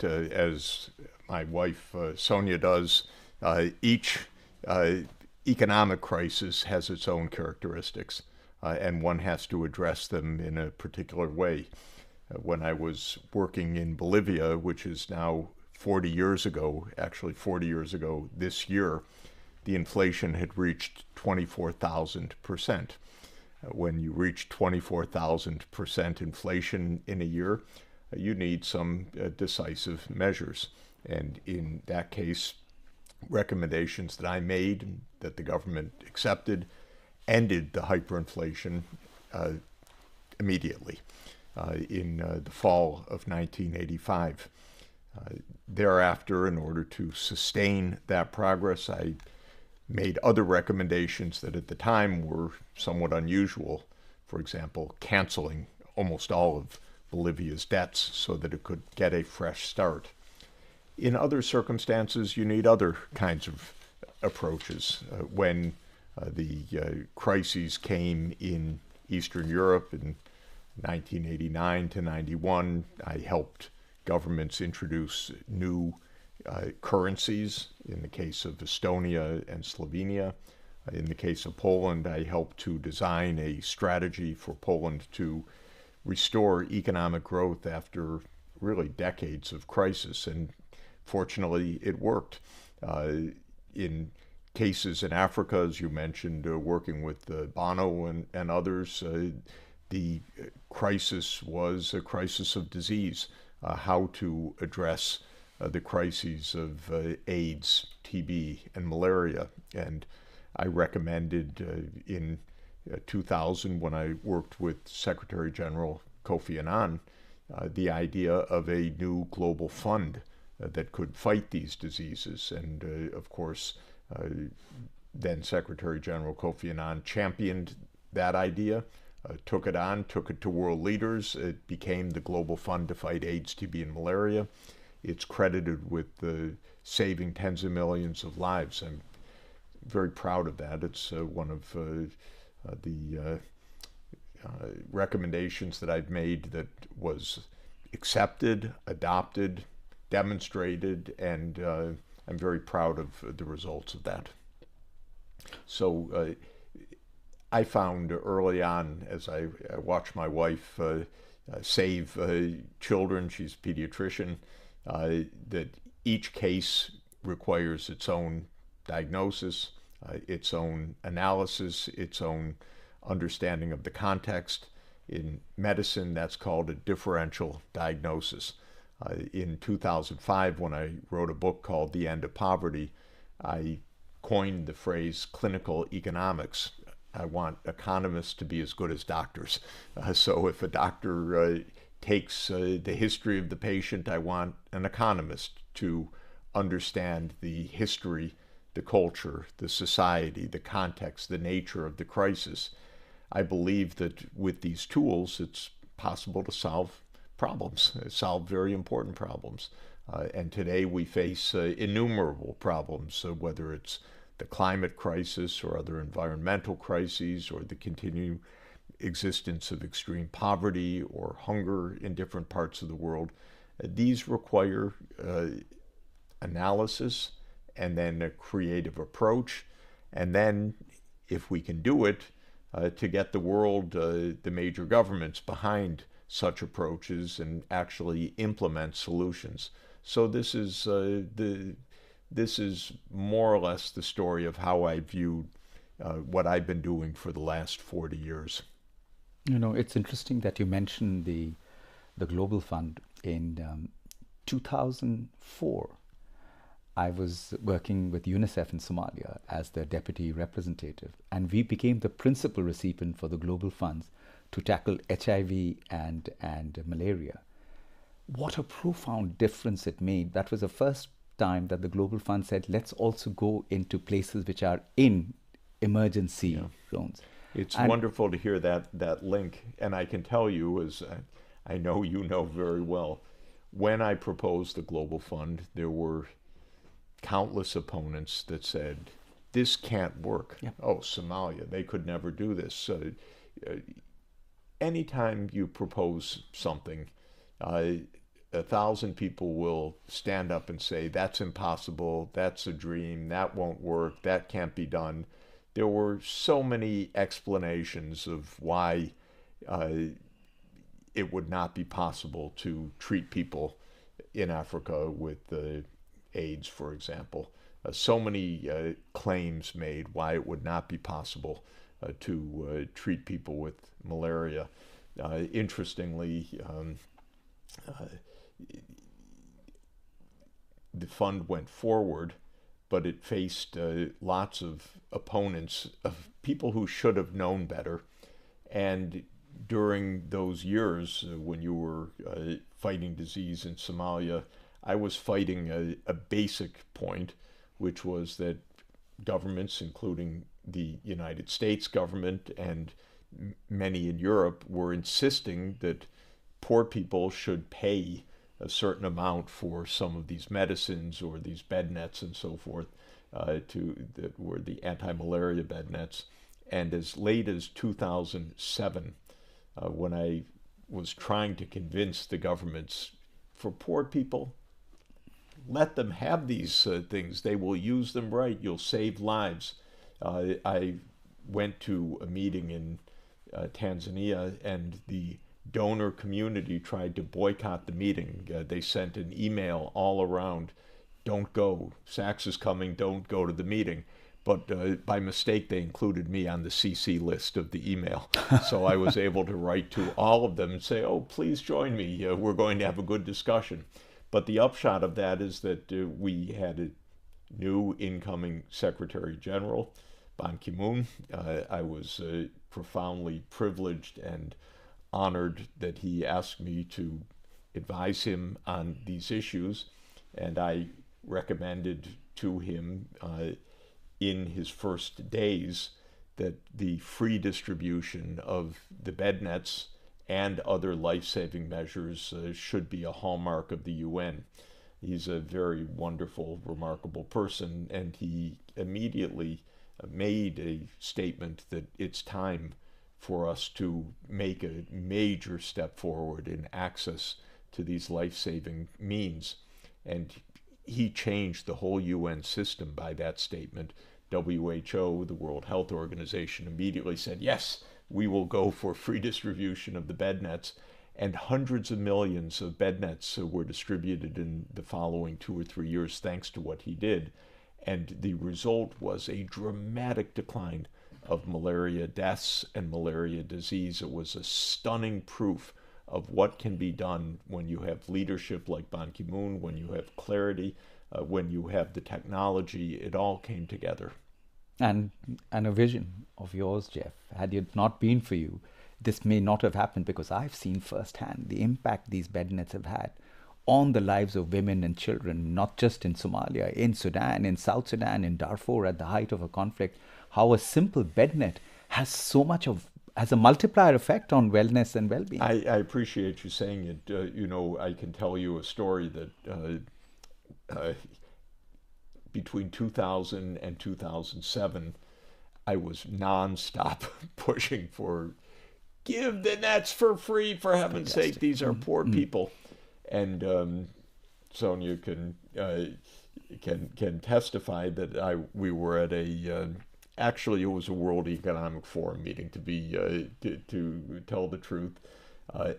that, as my wife Sonia does, each economic crisis has its own characteristics, and one has to address them in a particular way. When I was working in Bolivia, which is now 40 years ago, actually 40 years ago this year, the inflation had reached 24,000%. When you reach 24,000% inflation in a year, you need some decisive measures. And in that case, recommendations that I made and that the government accepted ended the hyperinflation immediately in the fall of 1985. Thereafter, in order to sustain that progress, I made other recommendations that at the time were somewhat unusual. For example, canceling almost all of Bolivia's debts so that it could get a fresh start. In other circumstances, you need other kinds of approaches. When the crises came in Eastern Europe in 1989 to 91, I helped governments introduce new currencies. In the case of Estonia and Slovenia, in the case of Poland, I helped to design a strategy for Poland to restore economic growth after really decades of crisis, and fortunately it worked. In cases in Africa, as you mentioned, working with Bono and others, the crisis was a crisis of disease, how to address the crises of AIDS, TB, and malaria. And I recommended in 2000, when I worked with Secretary General Kofi Annan, the idea of a new global fund that could fight these diseases. And of course, then Secretary General Kofi Annan championed that idea, took it on, took it to world leaders. It became the Global Fund to fight AIDS, TB, and malaria. It's credited with saving tens of millions of lives. I'm very proud of that. It's one of the recommendations that I've made that was accepted, adopted, demonstrated, and I'm very proud of the results of that. So I found early on, as I watched my wife save children, she's a pediatrician, that each case requires its own diagnosis, its own analysis, its own understanding of the context. In medicine, that's called a differential diagnosis. In 2005, when I wrote a book called The End of Poverty, I coined the phrase clinical economics. I want economists to be as good as doctors. So if a doctor takes the history of the patient, I want an economist to understand the history, the culture, the society, the context, the nature of the crisis. I believe that with these tools, it's possible to solve problems, solve very important problems. And today we face innumerable problems, whether it's the climate crisis or other environmental crises or the continued existence of extreme poverty or hunger in different parts of the world. These require analysis and then a creative approach. And then, if we can do it, to get the world, the major governments behind such approaches and actually implement solutions. So this is more or less the story of how I viewed what I've been doing for the last 40 years. You know, it's interesting that you mentioned the Global Fund. In 2004, I was working with UNICEF in Somalia as the deputy representative, and we became the principal recipient for the Global Funds to tackle HIV and malaria. What a profound difference it made. That was the first time that the Global Fund said, let's also go into places which are in emergency zones. It's wonderful to hear that link. And I can tell you, as I know you know very well, when I proposed the Global Fund, there were countless opponents that said, this can't work. Yeah. Oh, Somalia, they could never do this. Anytime you propose something, 1,000 people will stand up and say, that's impossible, that's a dream, that won't work, that can't be done. There were so many explanations of why it would not be possible to treat people in Africa with AIDS, for example. So many claims made why it would not be possible to treat people with malaria. Interestingly, the fund went forward, but it faced lots of opponents, of people who should have known better. And during those years when you were fighting disease in Somalia, I was fighting a basic point, which was that governments, including the United States government and many in Europe, were insisting that poor people should pay a certain amount for some of these medicines or these bed nets and so forth, that were the anti-malaria bed nets. And as late as 2007, when I was trying to convince the governments, for poor people, let them have these things. They will use them right. You'll save lives. I went to a meeting in Tanzania, and the donor community tried to boycott the meeting. They sent an email all around, don't go. Sachs is coming, don't go to the meeting. But by mistake, they included me on the CC list of the email. So I was able to write to all of them and say, oh, please join me. We're going to have a good discussion. But the upshot of that is that we had a new incoming Secretary General, Ban Ki-moon. I was profoundly privileged and honored that he asked me to advise him on these issues. And I recommended to him in his first days that the free distribution of the bed nets and other life-saving measures should be a hallmark of the UN. He's a very wonderful, remarkable person, and he immediately made a statement that it's time for us to make a major step forward in access to these life-saving means. And he changed the whole UN system by that statement. WHO, the World Health Organization, immediately said, yes, we will go for free distribution of the bed nets. And hundreds of millions of bed nets were distributed in the following 2 or 3 years thanks to what he did. And the result was a dramatic decline of malaria deaths and malaria disease. It was a stunning proof of what can be done when you have leadership like Ban Ki-moon, when you have clarity, when you have the technology. It all came together. And a vision of yours, Jeff. Had it not been for you, this may not have happened, because I've seen firsthand the impact these bed nets have had on the lives of women and children, not just in Somalia, in Sudan, in South Sudan, in Darfur at the height of a conflict, how a simple bed net has a multiplier effect on wellness and well-being. I appreciate you saying it. I can tell you a story that between 2000 and 2007, I was nonstop pushing for, give the nets for free, for heaven's sake, these are poor people. And Sonia can testify that we were at actually it was a World Economic Forum meeting, to tell the truth,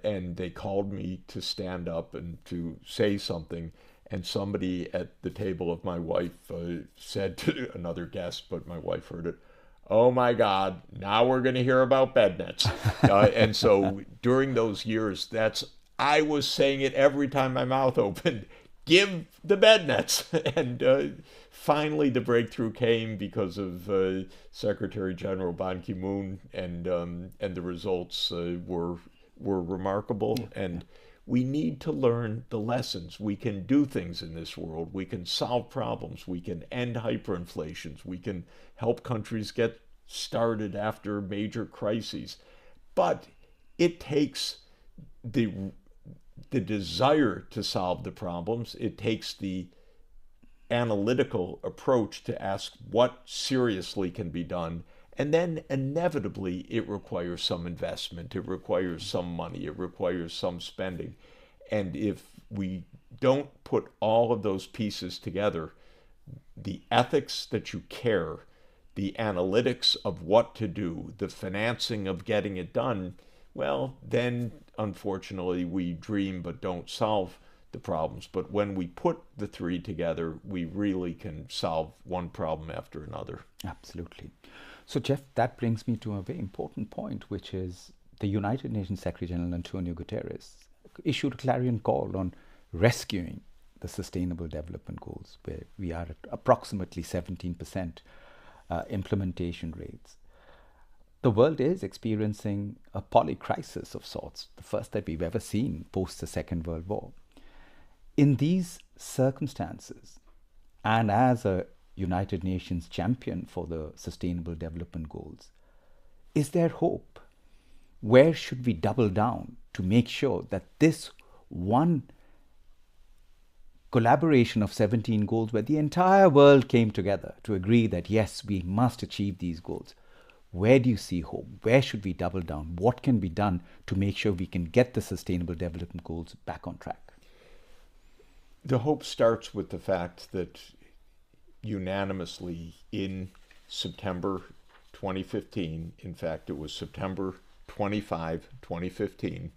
and they called me to stand up and to say something. And somebody at the table of my wife said to another guest, but my wife heard it, oh my God, now we're going to hear about bed nets. And so during those years, I was saying it every time my mouth opened, give the bed nets. And finally the breakthrough came because of Secretary General Ban Ki-moon, and the results were remarkable. And we need to learn the lessons. We can do things in this world. We can solve problems. We can end hyperinflations. We can help countries get started after major crises. But it takes the desire to solve the problems. It takes the analytical approach to ask what seriously can be done. And then inevitably, it requires some investment. It requires some money. It requires some spending. And if we don't put all of those pieces together, the ethics that you care, the analytics of what to do, the financing of getting it done, well, then unfortunately we dream but don't solve the problems. But when we put the three together, we really can solve one problem after another. Absolutely. So, Jeff, that brings me to a very important point, which is the United Nations Secretary General Antonio Guterres issued a clarion call on rescuing the Sustainable Development Goals, where we are at approximately 17% implementation rates. The world is experiencing a polycrisis of sorts, the first that we've ever seen post the Second World War. In these circumstances, and as a United Nations champion for the Sustainable Development Goals, is there hope? Where should we double down to make sure that this one collaboration of 17 goals, where the entire world came together to agree that yes, we must achieve these goals, where do you see hope? Where should we double down? What can be done to make sure we can get the Sustainable Development Goals back on track? The hope starts with the fact that unanimously in September 2015, in fact, it was September 25, 2015,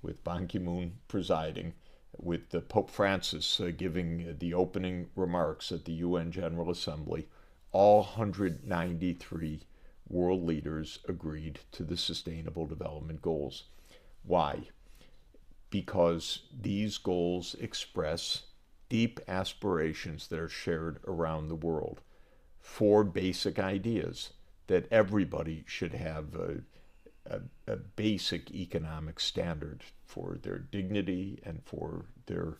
with Ban Ki-moon presiding, with Pope Francis giving the opening remarks at the UN General Assembly, all 193 world leaders agreed to the Sustainable Development Goals. Why? Because these goals express deep aspirations that are shared around the world. 4 basic ideas: that everybody should have a basic economic standard for their dignity and for their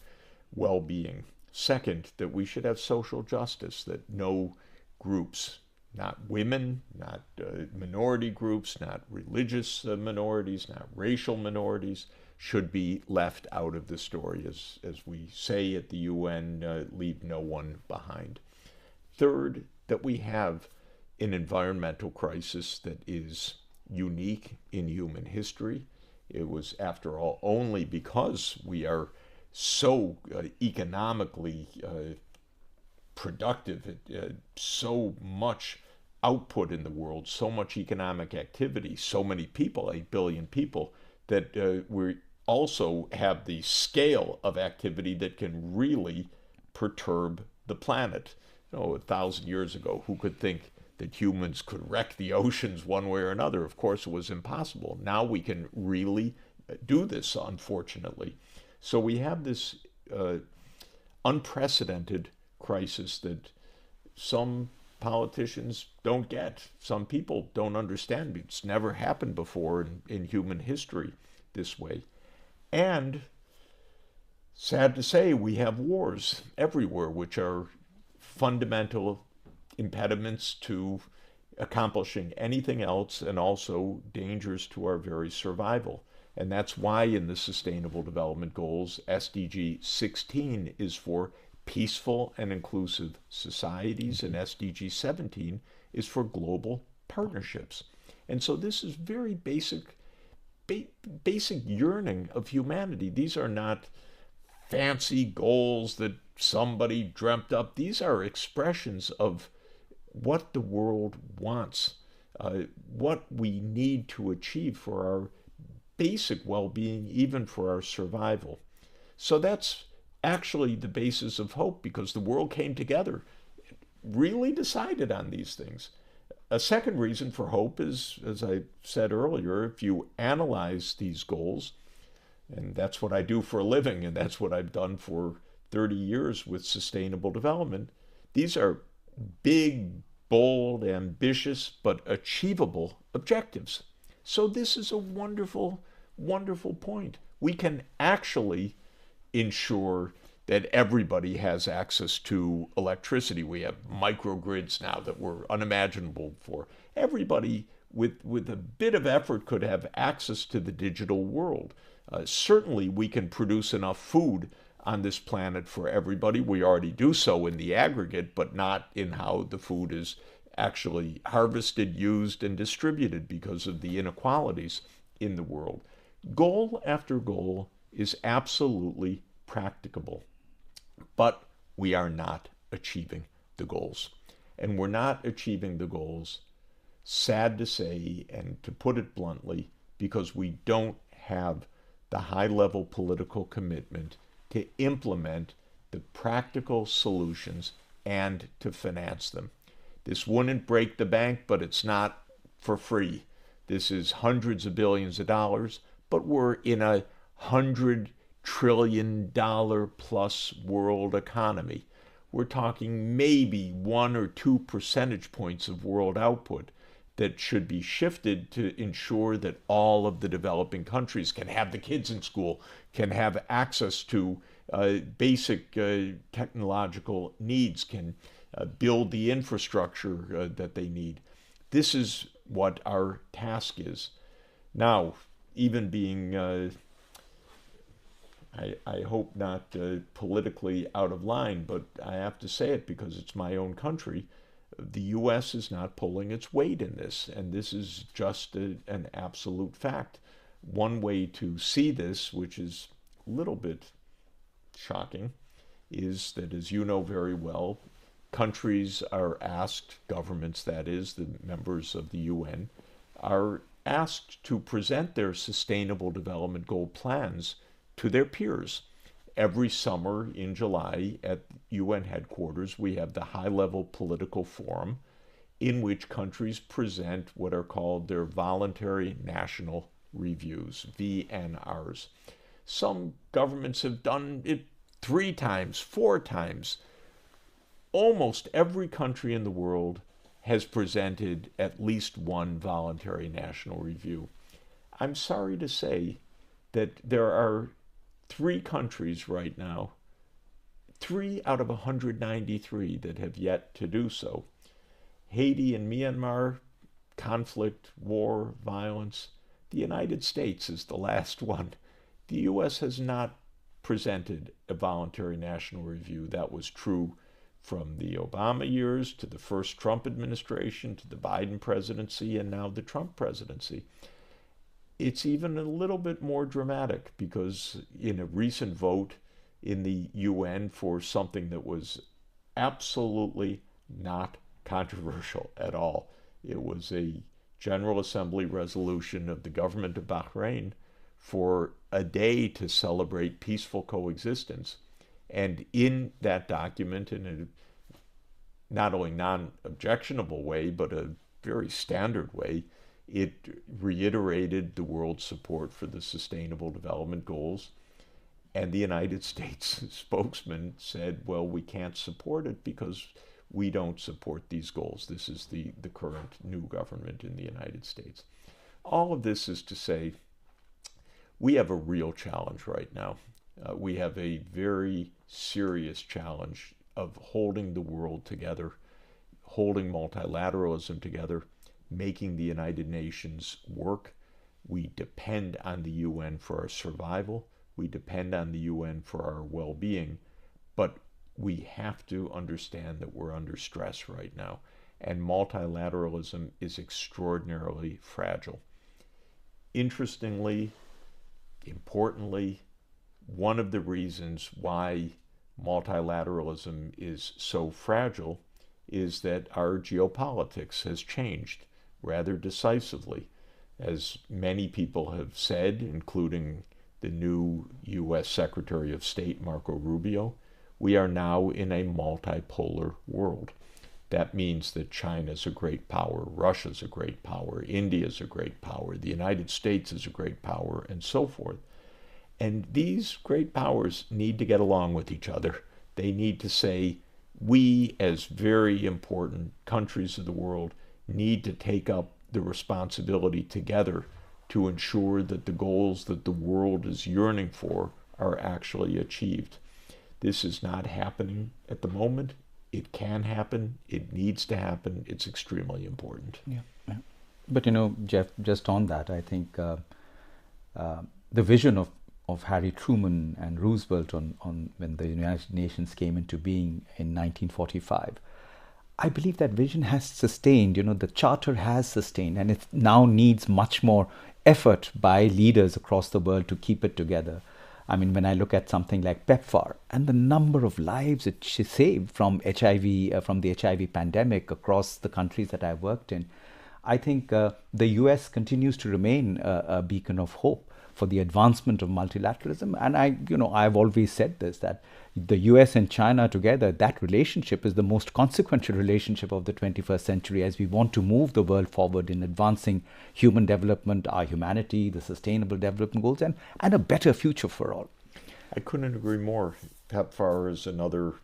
well-being. Second, that we should have social justice, that no groups, not women, not minority groups, not religious minorities, not racial minorities, should be left out of the story. As we say at the UN, leave no one behind. Third, that we have an environmental crisis that is unique in human history. It was, after all, only because we are so economically productive, so much output in the world, so much economic activity, so many people, 8 billion people, that we also have the scale of activity that can really perturb the planet. 1,000 years ago, who could think that humans could wreck the oceans one way or another? Of course, it was impossible. Now we can really do this, unfortunately. So we have this unprecedented crisis that some politicians don't get, some people don't understand. It's never happened before in human history this way. And sad to say, we have wars everywhere, which are fundamental impediments to accomplishing anything else, and also dangers to our very survival. And that's why in the Sustainable Development Goals, SDG 16 is for peaceful and inclusive societies, and SDG 17 is for global partnerships. And so this is very basic yearning of humanity. These are not fancy goals that somebody dreamt up. These are expressions of what the world wants, what we need to achieve for our basic well-being, even for our survival. So that's actually the basis of hope, because the world came together, really decided on these things. A second reason for hope is, as I said earlier, if you analyze these goals, and that's what I do for a living, and that's what I've done for 30 years with sustainable development, these are big, bold, ambitious, but achievable objectives. So this is a wonderful, wonderful point. We can actually ensure that everybody has access to electricity. We have microgrids now that were unimaginable before. Everybody with a bit of effort could have access to the digital world. Certainly we can produce enough food on this planet for everybody. We already do so in the aggregate, but not in how the food is actually harvested, used, and distributed because of the inequalities in the world. Goal after goal is absolutely practicable. But we are not achieving the goals. And we're not achieving the goals, sad to say, and to put it bluntly, because we don't have the high-level political commitment to implement the practical solutions and to finance them. This wouldn't break the bank, but it's not for free. This is hundreds of billions of dollars, but we're in a $100 trillion plus world economy. We're talking maybe 1 or 2 percentage points of world output that should be shifted to ensure that all of the developing countries can have the kids in school, can have access to basic technological needs, can build the infrastructure that they need. This is what our task is. Now, even being, I hope not politically out of line, but I have to say it because it's my own country, the U.S. is not pulling its weight in this, and this is just an absolute fact. One way to see this, which is a little bit shocking, is that, as you know very well, countries are asked, governments that is, the members of the UN, are asked to present their Sustainable Development Goal plans to their peers. Every summer in July at UN headquarters, we have the high-level political forum in which countries present what are called their voluntary national reviews, VNRs. Some governments have done it 3 times, 4 times. Almost every country in the world has presented at least one voluntary national review. I'm sorry to say that there are 3 countries right now, 3 out of 193 that have yet to do so. Haiti and Myanmar, conflict, war, violence. The United States is the last one. The U.S. has not presented a voluntary national review. That was true from the Obama years to the first Trump administration to the Biden presidency and now the Trump presidency. It's even a little bit more dramatic because in a recent vote in the UN for something that was absolutely not controversial at all, it was a General Assembly resolution of the government of Bahrain for a day to celebrate peaceful coexistence. And in that document, in a not only non-objectionable way, but a very standard way, it reiterated the world's support for the Sustainable Development Goals. And the United States spokesman said, well, we can't support it because we don't support these goals. This is the current new government in the United States. All of this is to say, we have a real challenge right now. We have a very serious challenge of holding the world together, holding multilateralism together, making the United Nations work. We depend on the UN for our survival. We depend on the UN for our well-being. But we have to understand that we're under stress right now. And multilateralism is extraordinarily fragile. Interestingly, importantly, one of the reasons why multilateralism is so fragile is that our geopolitics has changed rather decisively. As many people have said, including the new U.S. Secretary of State Marco Rubio, we are now in a multipolar world. That means that China's a great power, Russia's a great power, India's a great power, the United States is a great power, and so forth. And these great powers need to get along with each other. They need to say, we as very important countries of the world need to take up the responsibility together to ensure that the goals that the world is yearning for are actually achieved. This is not happening at the moment. It can happen. It needs to happen. It's extremely important. Yeah. But Jeff, just on that, I think the vision of Harry Truman and Roosevelt on when the United Nations came into being in 1945, I believe that vision has sustained, the Charter has sustained, and it now needs much more effort by leaders across the world to keep it together. I mean, when I look at something like PEPPFAR and the number of lives it saved from HIV, from the HIV pandemic across the countries that I've worked in, I think the US continues to remain a beacon of hope for the advancement of multilateralism. And I've always said this, that the US and China together, that relationship is the most consequential relationship of the 21st century, as we want to move the world forward in advancing human development, our humanity, the sustainable development goals, and a better future for all. I couldn't agree more. PEPFAR is another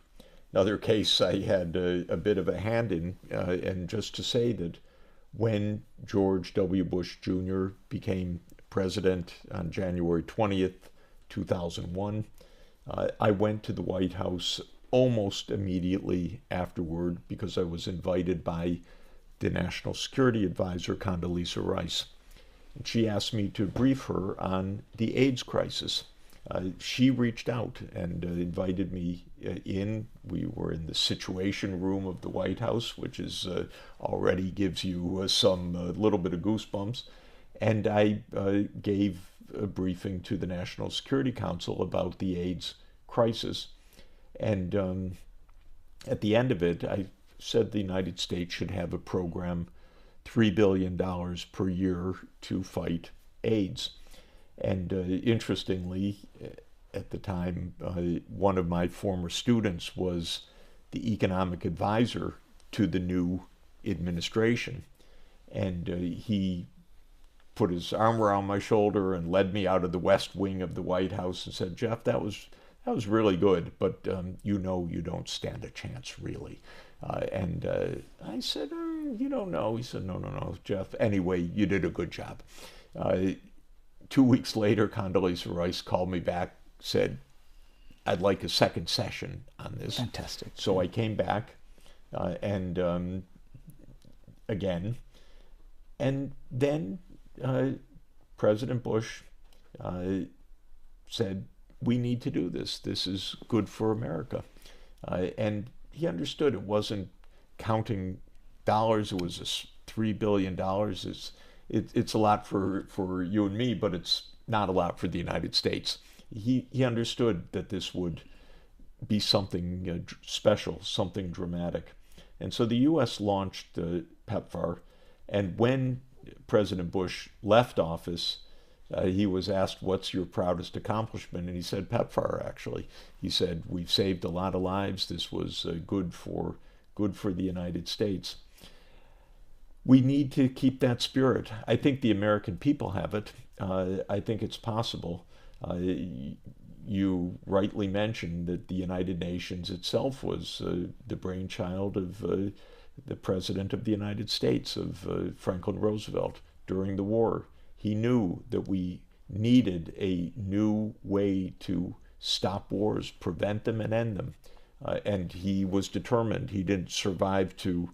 case I had a bit of a hand in, and just to say that when George W. Bush Jr. became president on January 20th, 2001, I went to the White House almost immediately afterward because I was invited by the National Security Advisor, Condoleezza Rice. And she asked me to brief her on the AIDS crisis. She reached out and invited me in. We were in the Situation Room of the White House, which is already gives you some little bit of goosebumps. And I gave a briefing to the National Security Council about the AIDS crisis. And at the end of it, I said the United States should have a program, $3 billion per year to fight AIDS. And interestingly, at the time, one of my former students was the economic advisor to the new administration. And he put his arm around my shoulder and led me out of the West Wing of the White House and said, "Jeff, that was really good, but you don't stand a chance, really." And I said, "You don't know." He said, No, Jeff. Anyway, you did a good job." 2 weeks later, Condoleezza Rice called me back, said, "I'd like a second session on this." Fantastic. So I came back and again, and then President Bush said, "We need to do this. This is good for America." And he understood it wasn't counting dollars. It was $3 billion. It's a lot for you and me, but it's not a lot for the United States. He understood that this would be something special, something dramatic. And so the U.S. launched PEPFAR, and when President Bush left office, he was asked, "What's your proudest accomplishment?" And he said, "PEPFAR, actually." He said, "We've saved a lot of lives. This was good for the United States." We need to keep that spirit. I think the American people have it. I think it's possible. You rightly mentioned that the United Nations itself was the brainchild of the President of the United States, of Franklin Roosevelt, during the war. He knew that we needed a new way to stop wars, prevent them, and end them. And he was determined. He didn't survive to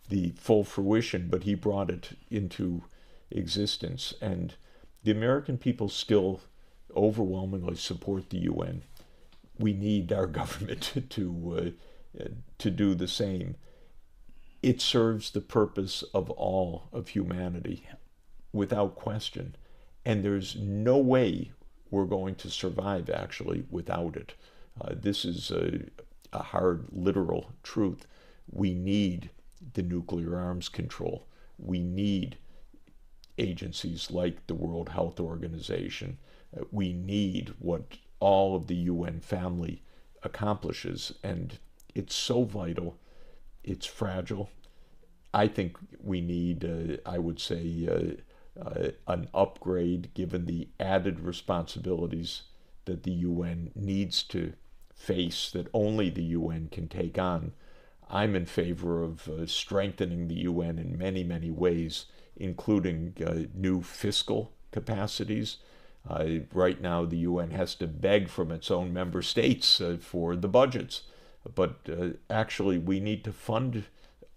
the full fruition, but he brought it into existence. And the American people still overwhelmingly support the UN. We need our government to do the same. It serves the purpose of all of humanity, without question. And there's no way we're going to survive, actually, without it. This is a hard, literal truth. We need the nuclear arms control. We need agencies like the World Health Organization. We need what all of the UN family accomplishes, and it's so vital. It's fragile. I think we need, I would say, an upgrade given the added responsibilities that the UN needs to face, that only the UN can take on. I'm in favor of strengthening the UN in many, many ways, including new fiscal capacities. Right now, the UN has to beg from its own member states for the budgets. But actually, we need to fund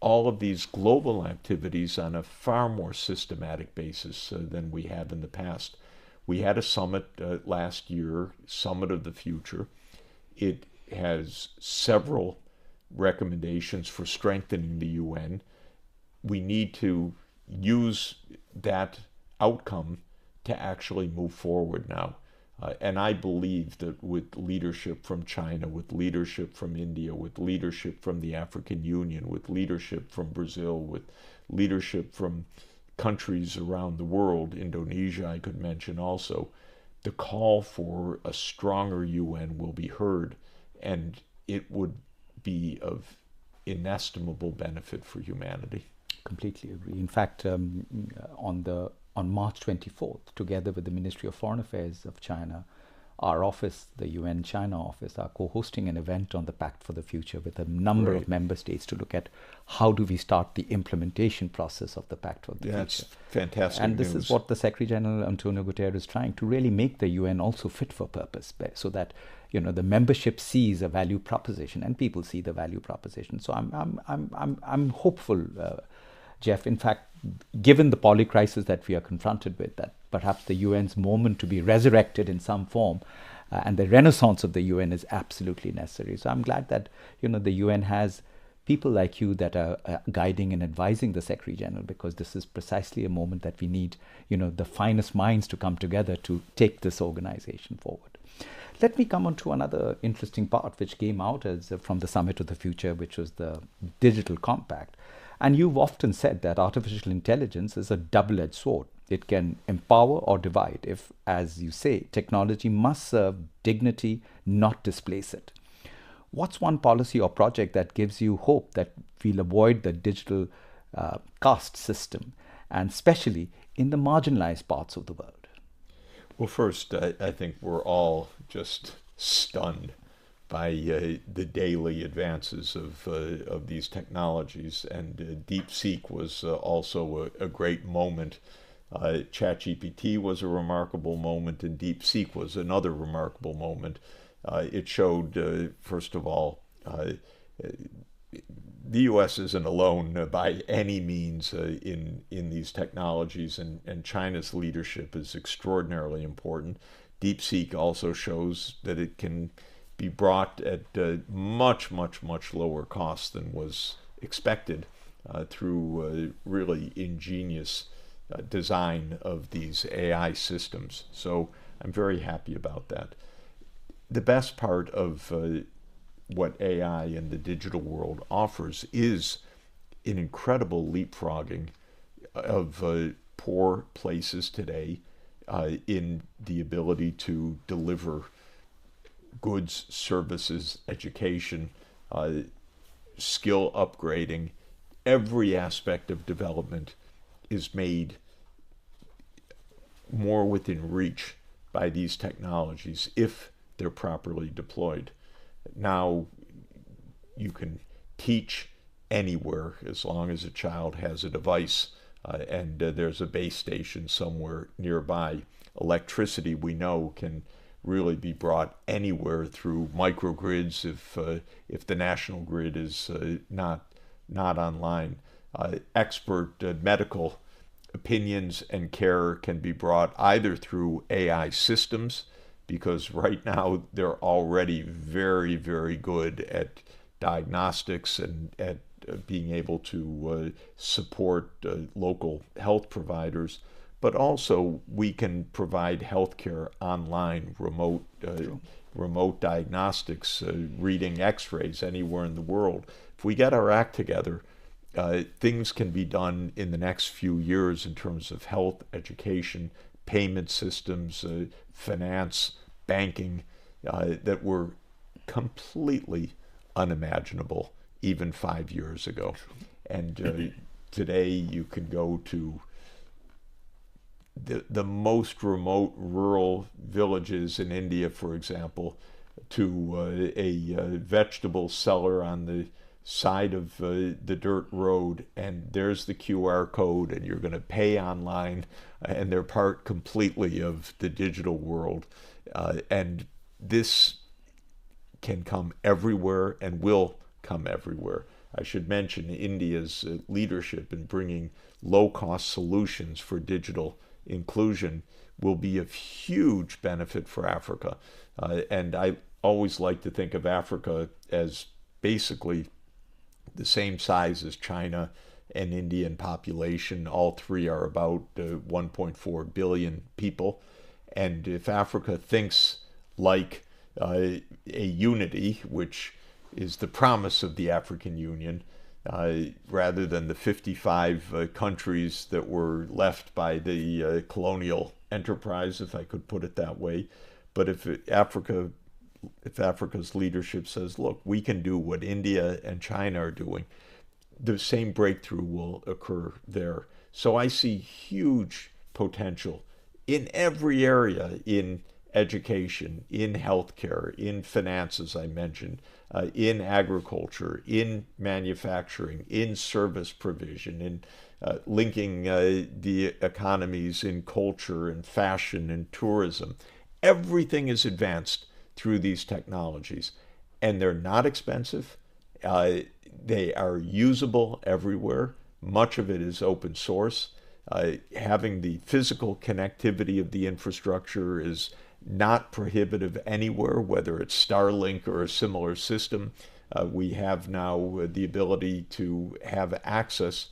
all of these global activities on a far more systematic basis than we have in the past. We had a summit last year, Summit of the Future. It has several recommendations for strengthening the UN. We need to use that outcome to actually move forward now. And I believe that with leadership from China, with leadership from India, with leadership from the African Union, with leadership from Brazil, with leadership from countries around the world, Indonesia I could mention also, the call for a stronger UN will be heard, and it would be of inestimable benefit for humanity. Completely agree. In fact, on March 24th, together with the Ministry of Foreign Affairs of China, our office, the UN China office, are co-hosting an event on the Pact for the Future with a number of member states to look at how do we start the implementation process of the Pact for the Future. That's fantastic And this news. is what the Secretary General Antonio Guterres is trying to really make the UN also fit for purpose, so that the membership sees a value proposition and people see the value proposition. So I'm hopeful, Jeff. In fact, given the polycrisis that we are confronted with, that perhaps the UN's moment to be resurrected in some form and the renaissance of the UN is absolutely necessary. So I'm glad that the UN has people like you that are guiding and advising the Secretary General, because this is precisely a moment that we need the finest minds to come together to take this organization forward. Let me come on to another interesting part which came out from the Summit of the Future, which was the Digital Compact. And you've often said that artificial intelligence is a double-edged sword. It can empower or divide if, as you say, technology must serve dignity, not displace it. What's one policy or project that gives you hope that we'll avoid the digital caste system, and especially in the marginalized parts of the world? Well, first, I think we're all just stunned by the daily advances of these technologies, and DeepSeek was also a great moment. ChatGPT was a remarkable moment, and DeepSeek was another remarkable moment. It showed, first of all, the U.S. isn't alone by any means in these technologies, and China's leadership is extraordinarily important. DeepSeek also shows that it can be brought at much lower cost than was expected through really ingenious design of these AI systems. So I'm very happy about that. The best part of what AI and the digital world offers is an incredible leapfrogging of poor places today in the ability to deliver goods, services, education, skill upgrading. Every aspect of development is made more within reach by these technologies if they're properly deployed. Now, you can teach anywhere as long as a child has a device and there's a base station somewhere nearby. Electricity, we know, can really be brought anywhere through microgrids if the national grid is not online. Expert medical opinions and care can be brought either through AI systems, because right now they're already very good at diagnostics and at being able to support local health providers. But also we can provide healthcare online, remote diagnostics, reading x-rays anywhere in the world. If we get our act together, things can be done in the next few years in terms of health, education, payment systems, finance, banking, that were completely unimaginable even 5 years ago. And today you can go to the most remote rural villages in India, for example, to a vegetable seller on the side of the dirt road, and there's the QR code, and you're going to pay online, and they're part completely of the digital world. And this can come everywhere and will come everywhere. I should mention India's leadership in bringing low-cost solutions for digital inclusion will be of huge benefit for Africa. And I always like to think of Africa as basically the same size as China and India in population. All three are about 1.4 billion people. And if Africa thinks like a unity, which is the promise of the African Union, rather than the 55 countries that were left by the colonial enterprise, if I could put it that way. But if Africa's leadership says, look, we can do what India and China are doing, the same breakthrough will occur there. So I see huge potential in every area, in education, in healthcare, in finance, as I mentioned, in agriculture, in manufacturing, in service provision, in linking the economies in culture and fashion and tourism. Everything is advanced through these technologies, and they're not expensive. They are usable everywhere. Much of it is open source. Having the physical connectivity of the infrastructure is not prohibitive anywhere, whether it's Starlink or a similar system. We have now the ability to have access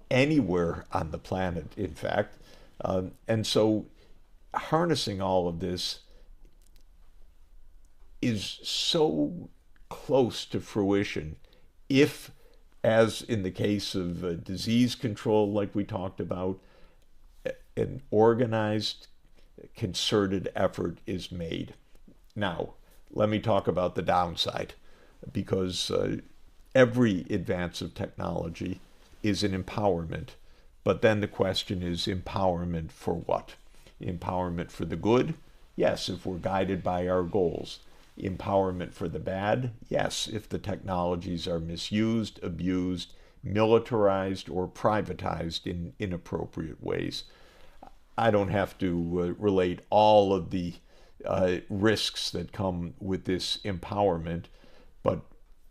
anywhere on the planet, in fact. And so harnessing all of this is so close to fruition if, as in the case of disease control, like we talked about, an organized, concerted effort is made. Now, let me talk about the downside, because every advance of technology is an empowerment. But then the question is, empowerment for what? Empowerment for the good? Yes, if we're guided by our goals. Empowerment for the bad? Yes, if the technologies are misused, abused, militarized, or privatized in inappropriate ways. I don't have to relate all of the risks that come with this empowerment, but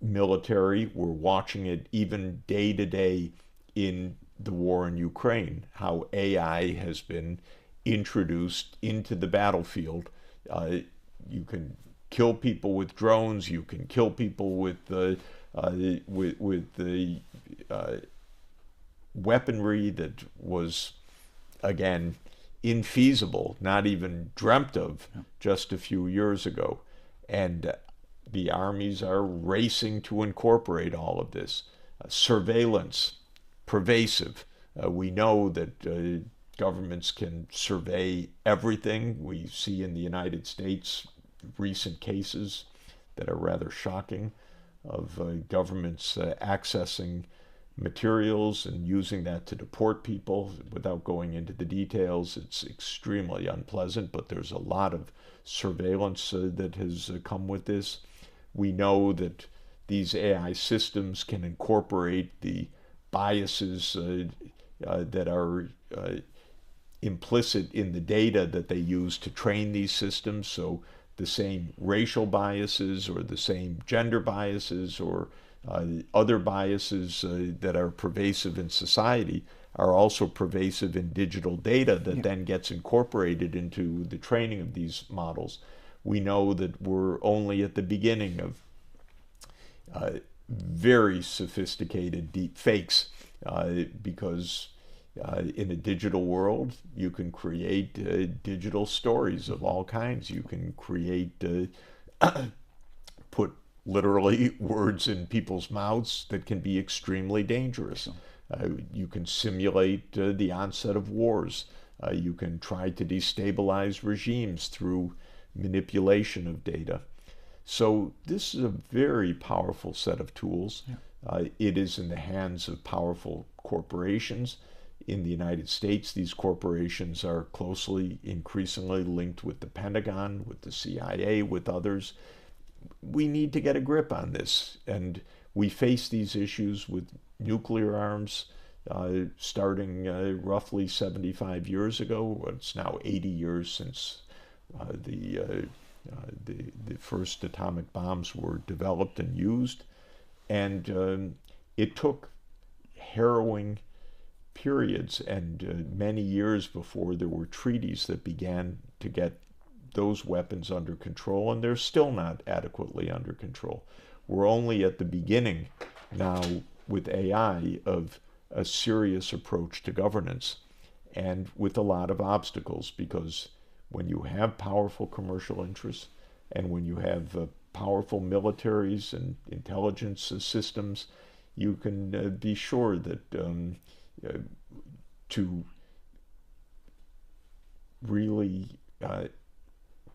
military, we're watching it even day to day in the war in Ukraine, how AI has been introduced into the battlefield. You can kill people with drones. You can kill people with the weaponry that was, again, infeasible, not even dreamt of just a few years ago. And the armies are racing to incorporate all of this. Surveillance, pervasive. We know that governments can survey everything. We see in the United States recent cases that are rather shocking of governments accessing materials and using that to deport people. Without going into the details, it's extremely unpleasant, but there's a lot of surveillance that has come with this. We know that these AI systems can incorporate the biases that are implicit in the data that they use to train these systems. So the same racial biases or the same gender biases or other biases that are pervasive in society are also pervasive in digital data that then gets incorporated into the training of these models. We know that we're only at the beginning of very sophisticated deep fakes because in a digital world, you can create digital stories of all kinds. You can create, put literally words in people's mouths that can be extremely dangerous. You can simulate the onset of wars. You can try to destabilize regimes through manipulation of data. So this is a very powerful set of tools. It is in the hands of powerful corporations. In the United States, these corporations are closely, increasingly linked with the Pentagon, with the CIA, with others. We need to get a grip on this, and we face these issues with nuclear arms starting roughly 75 years ago. It's now 80 years since the first atomic bombs were developed and used, and it took harrowing periods and many years before there were treaties that began to get those weapons under control, and they're still not adequately under control. We're only at the beginning now with AI of a serious approach to governance, and with a lot of obstacles, because When you have powerful commercial interests and when you have powerful militaries and intelligence systems, you can be sure that to really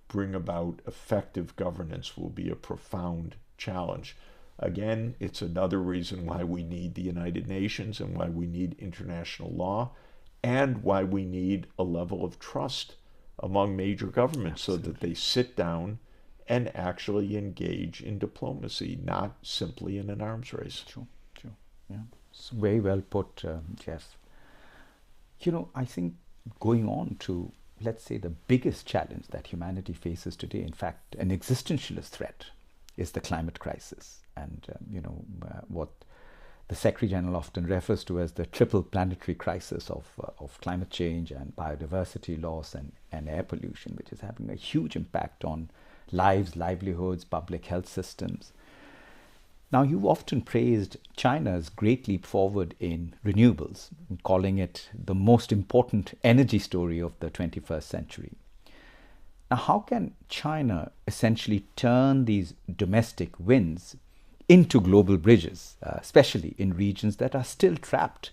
bring about effective governance will be a profound challenge. Again, it's another reason why we need the United Nations and why we need international law and why we need a level of trust among major governments. Absolutely. So that they sit down and actually engage in diplomacy, not simply in an arms race. True. Yeah, it's very well put, Jeff. I think going on to, let's say, the biggest challenge that humanity faces today, in fact, an existentialist threat, is the climate crisis. And, what the Secretary General often refers to as the triple planetary crisis of climate change and biodiversity loss and air pollution, which is having a huge impact on lives, livelihoods, public health systems. Now, you've often praised China's great leap forward in renewables, calling it the most important energy story of the 21st century. Now, how can China essentially turn these domestic wins into global bridges, especially in regions that are still trapped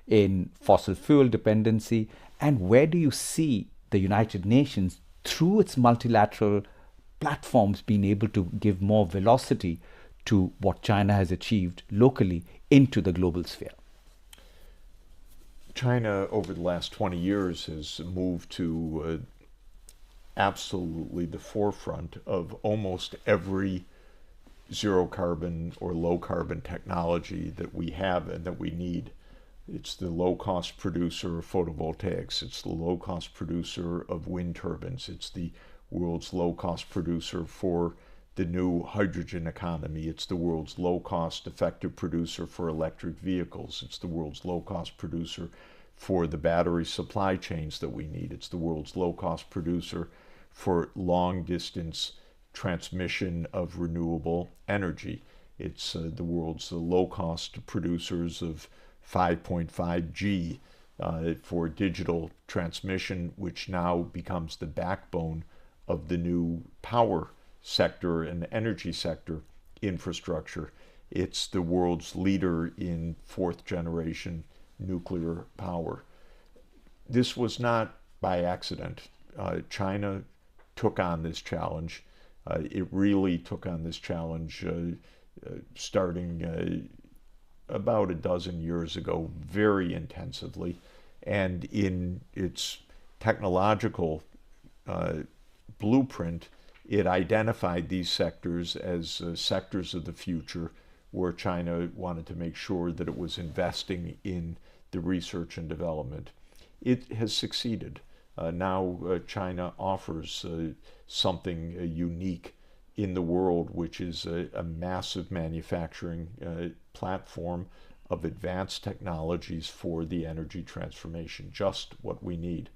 in fossil fuel dependency? And where do you see the United Nations, through its multilateral platforms, being able to give more velocity to what China has achieved locally into the global sphere? China, over the last 20 years, has moved to absolutely the forefront of almost every zero carbon or low carbon technology that we have and that we need. It's the low cost producer of photovoltaics. It's the low cost producer of wind turbines. It's the world's low cost producer for the new hydrogen economy. It's the world's low cost effective producer for electric vehicles. It's the world's low cost producer for the battery supply chains that we need. It's the world's low cost producer for long distance transmission of renewable energy. It's the world's low cost producers of 5.5G for digital transmission, which now becomes the backbone of the new power sector and energy sector infrastructure. It's the world's leader in fourth generation nuclear power. This was not by accident. China took on this challenge. It really took on this challenge starting about a dozen years ago, very intensively. And in its technological blueprint, it identified these sectors as sectors of the future where China wanted to make sure that it was investing in the research and development. It has succeeded. Now China offers something unique in the world, which is a massive manufacturing platform of advanced technologies for the energy transformation, just what we need.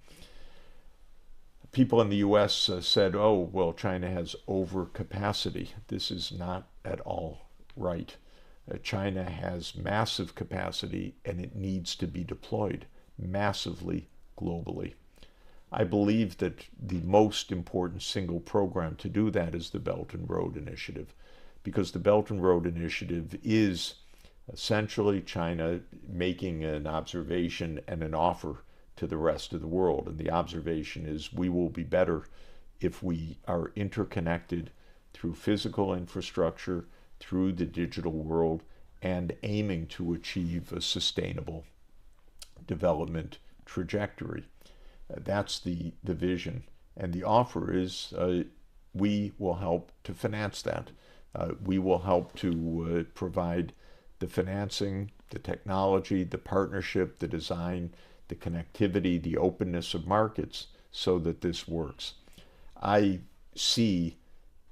People in the US said, oh, well, China has overcapacity. This is not at all right. China has massive capacity and it needs to be deployed massively globally. I believe that the most important single program to do that is the Belt and Road Initiative, because the Belt and Road Initiative is essentially China making an observation and an offer to the rest of the world. And the observation is we will be better if we are interconnected through physical infrastructure, through the digital world, and aiming to achieve a sustainable development trajectory. That's the vision. And the offer is we will help to finance that. We will help to provide the financing, the technology, the partnership, the design, the connectivity, the openness of markets so that this works. I see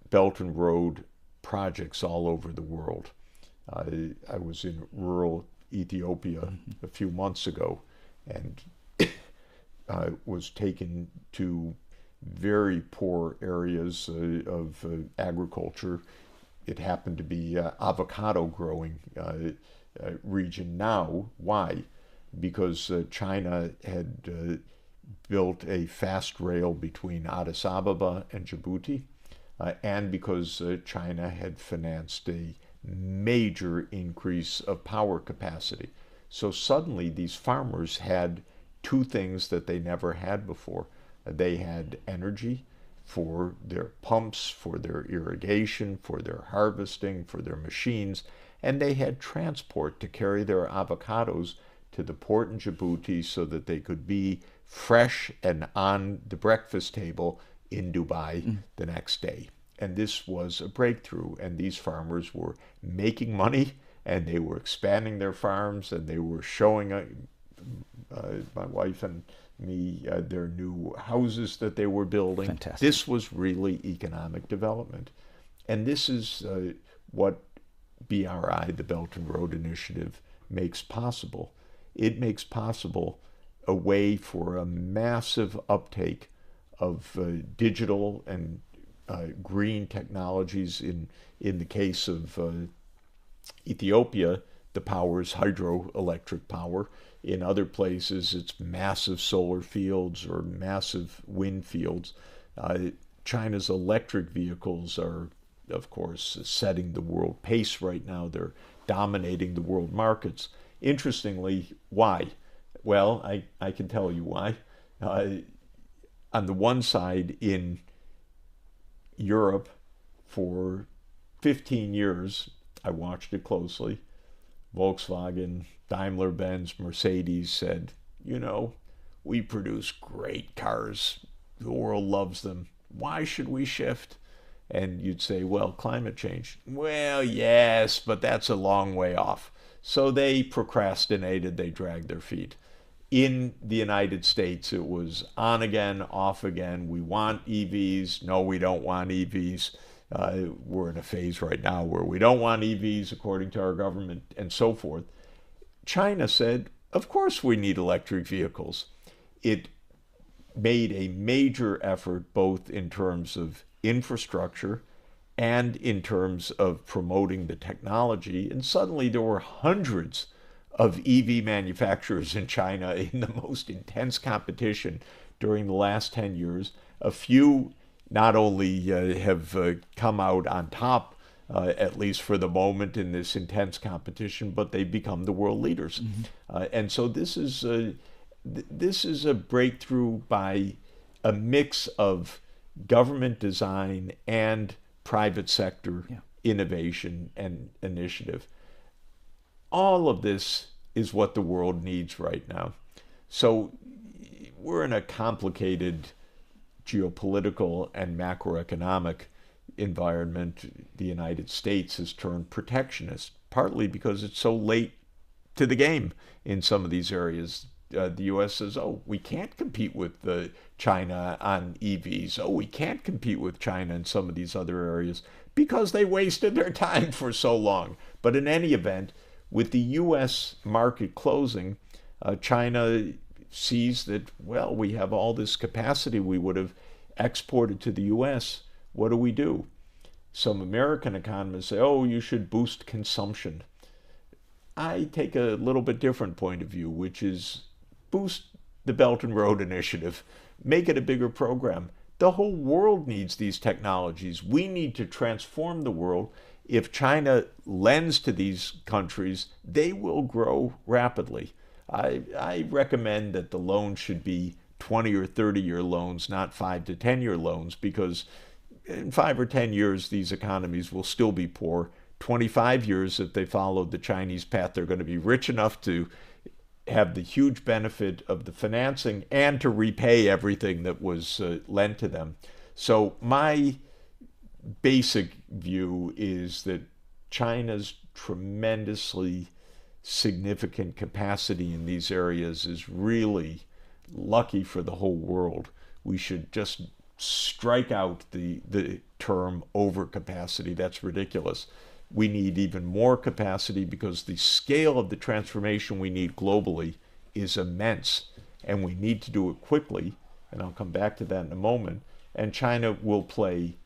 Belt and Road projects all over the world. I was in rural Ethiopia a few months ago and was taken to very poor areas of agriculture. It happened to be avocado growing region now. Why? Because China had built a fast rail between Addis Ababa and Djibouti, and because China had financed a major increase of power capacity. So suddenly these farmers had two things that they never had before. They had energy for their pumps, for their irrigation, for their harvesting, for their machines, and they had transport to carry their avocados to the port in Djibouti so that they could be fresh and on the breakfast table in Dubai the next day. And this was a breakthrough, and these farmers were making money, and they were expanding their farms, and they were showing my wife and me their new houses that they were building. Fantastic. This was really economic development. And this is what BRI, the Belt and Road Initiative, makes possible. It makes possible a way for a massive uptake of digital and green technologies. In the case of Ethiopia, the power is hydroelectric power. In other places, it's massive solar fields or massive wind fields. China's electric vehicles are, of course, setting the world pace right now. They're dominating the world markets. Interestingly, why? Well, I can tell you why. On the one side, in Europe, for 15 years, I watched it closely. Volkswagen, Daimler-Benz, Mercedes said, you know, we produce great cars. The world loves them. Why should we shift? And you'd say, well, climate change. Well, yes, but that's a long way off. So they procrastinated, they dragged their feet. In the United States, it was on again, off again. We want EVs. No, we don't want EVs. We're in a phase right now where we don't want EVs according to our government and so forth. China said, of course we need electric vehicles. It made a major effort both in terms of infrastructure and in terms of promoting the technology. And suddenly there were hundreds of EV manufacturers in China in the most intense competition during the last 10 years. A few not only have come out on top, at least for the moment in this intense competition, but they've become the world leaders. And so this is a breakthrough by a mix of government design and private sector innovation and initiative. All of this is what the world needs right now. So we're in a complicated geopolitical and macroeconomic environment. The United States has turned protectionist, partly because it's so late to the game in some of these areas. The U.S. says, oh, we can't compete with China on EVs. Oh, we can't compete with China in some of these other areas because they wasted their time for so long. But in any event, with the U.S. market closing, China sees that, well, we have all this capacity we would have exported to the U.S. What do? Some American economists say, oh, you should boost consumption. I take a little bit different point of view, which is boost the Belt and Road Initiative, make it a bigger program. The whole world needs these technologies. We need to transform the world. If China lends to these countries, they will grow rapidly. I recommend that the loans should be 20 or 30-year loans, not 5 to 10-year loans, because in 5 or 10 years, these economies will still be poor. 25 years, if they follow the Chinese path, they're going to be rich enough to have the huge benefit of the financing and to repay everything that was lent to them. So my basic view is that China's tremendously significant capacity in these areas is really lucky for the whole world. We should just strike out the term overcapacity. That's ridiculous. We need even more capacity because the scale of the transformation we need globally is immense, and we need to do it quickly, and I'll come back to that in a moment, and China will play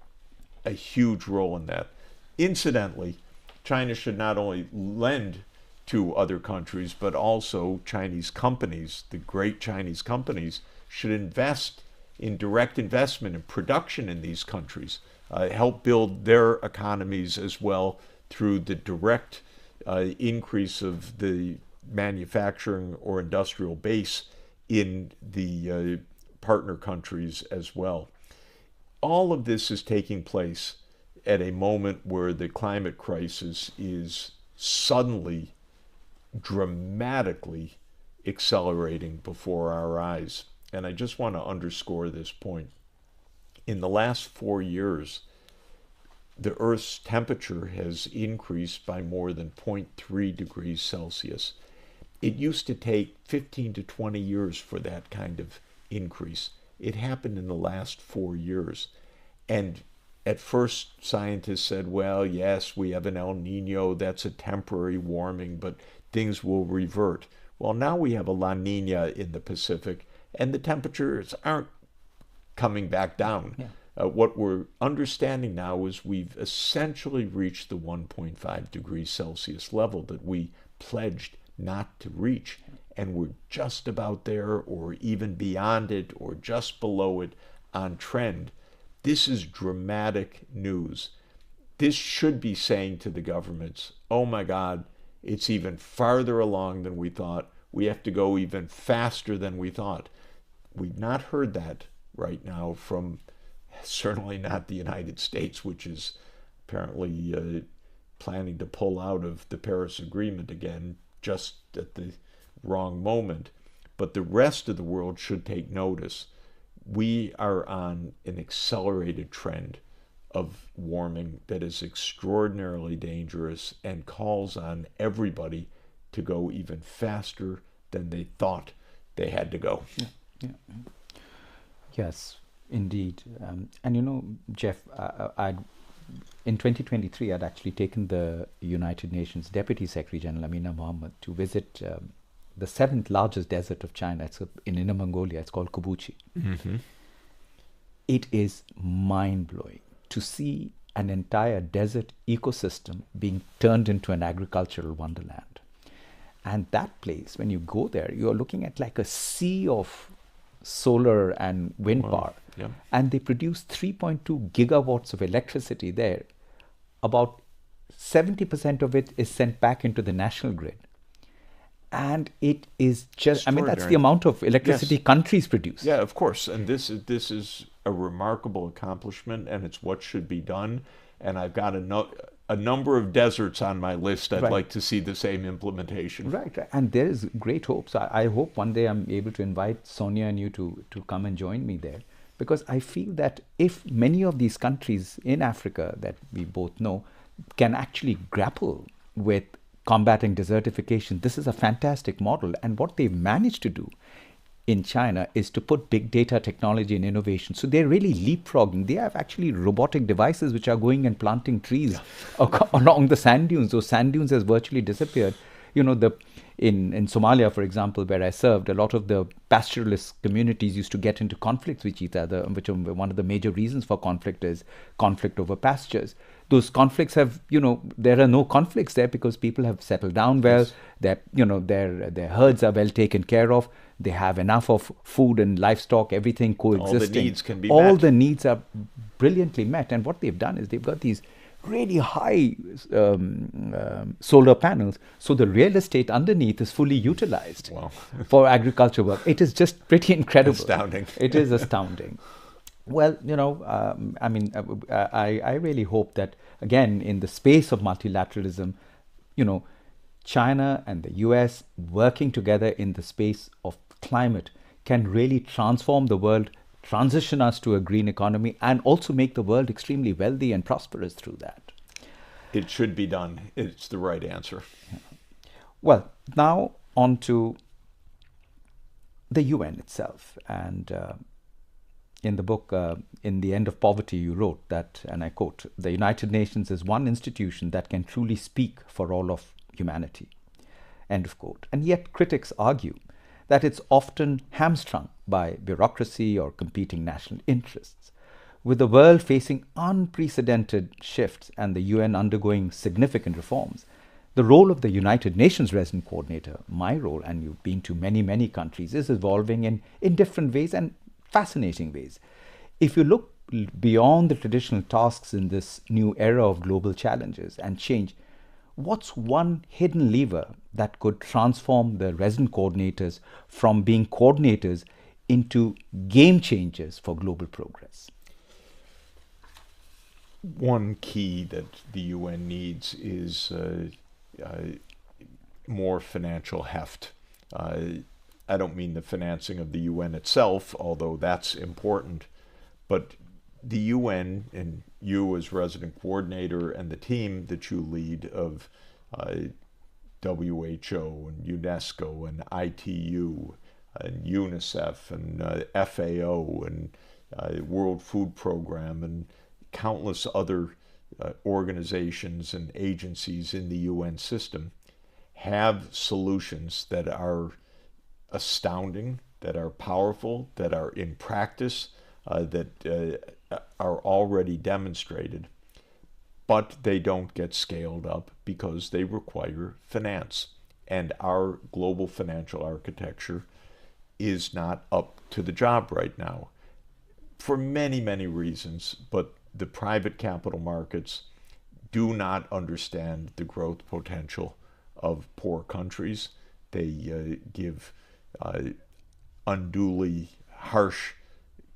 a huge role in that. Incidentally, China should not only lend to other countries, but also Chinese companies, the great Chinese companies, should invest in direct investment and production in these countries, help build their economies as well through the direct increase of the manufacturing or industrial base in the partner countries as well. All of this is taking place at a moment where the climate crisis is suddenly, dramatically accelerating before our eyes. And I just want to underscore this point. In the last 4 years, the Earth's temperature has increased by more than 0.3 degrees Celsius. It used to take 15 to 20 years for that kind of increase. It happened in the last 4 years. And at first, scientists said, well, yes, we have an El Nino, that's a temporary warming, but things will revert. Well, now we have a La Nina in the Pacific, and the temperatures aren't coming back down. Yeah. What we're understanding now is we've essentially reached the 1.5 degrees Celsius level that we pledged not to reach. And we're just about there, or even beyond it, or just below it on trend. This is dramatic news. This should be saying to the governments, oh my God, it's even farther along than we thought. We have to go even faster than we thought. We've not heard that right now from certainly not the United States, which is apparently planning to pull out of the Paris Agreement again just at the wrong moment. But the rest of the world should take notice. We are on an accelerated trend of warming that is extraordinarily dangerous and calls on everybody to go even faster than they thought they had to go. Yeah. Yes, indeed. And you know, Jeff, in 2023, I'd actually taken the United Nations Deputy Secretary General Amina Mohammed to visit the 7th largest desert of China. It's in Inner Mongolia. It's called Kubuchi. Mm-hmm. It is mind-blowing to see an entire desert ecosystem being turned into an agricultural wonderland. And that place, when you go there, you're looking at like a sea of solar and wind power. Yeah. And they produce 3.2 gigawatts of electricity there. About 70% of it is sent back into the national grid. And it is just, I mean, that's the amount of electricity countries produce. Yeah, of course. And this is a remarkable accomplishment, and it's what should be done. And I've got a number of deserts on my list I'd like to see the same implementation. Right. And there is great hope. So I hope one day I'm able to invite Sonia and you to come and join me there. Because I feel that if many of these countries in Africa that we both know can actually grapple with combating desertification, this is a fantastic model. And what they've managed to do in China is to put big data technology and innovation. So they're really leapfrogging. They have actually robotic devices which are going and planting trees along the sand dunes. Those sand dunes has virtually disappeared. You know, in Somalia, for example, where I served, a lot of the pastoralist communities used to get into conflicts with each other, which one of the major reasons for conflict is conflict over pastures. Those conflicts have, you know, there are no conflicts there because people have settled down well. Yes. Their herds are well taken care of. They have enough of food and livestock, everything coexisting. All the needs can be met. All the needs are brilliantly met. And what they've done is they've got these really high solar panels, so the real estate underneath is fully utilized for agriculture work. It is just pretty incredible. Astounding. It is astounding. Well, you know, I really hope that, again, in the space of multilateralism, you know, China and the US working together in the space of climate can really transform the world, transition us to a green economy, and also make the world extremely wealthy and prosperous through that. It should be done. It's the right answer. Yeah. Well, now on to the UN itself. And in the book, In the End of Poverty, you wrote that, and I quote, "The United Nations is one institution that can truly speak for all of humanity." End of quote. And yet critics argue that it's often hamstrung by bureaucracy or competing national interests. With the world facing unprecedented shifts and the UN undergoing significant reforms, The role of the United Nations Resident Coordinator, my role, and you've been to many, many countries, is evolving in different ways and fascinating ways. If you look beyond the traditional tasks in this new era of global challenges and change, what's one hidden lever that could transform the resident coordinators from being coordinators into game changers for global progress? One key that the UN needs is more financial heft. I don't mean the financing of the UN itself, although that's important, but the UN and you as resident coordinator and the team that you lead of WHO and UNESCO and ITU and UNICEF and FAO and World Food Program and countless other organizations and agencies in the UN system have solutions that are astounding, that are powerful, that are in practice, that are already demonstrated, but they don't get scaled up because they require finance. And our global financial architecture is not up to the job right now for many, many reasons, but the private capital markets do not understand the growth potential of poor countries. They give unduly harsh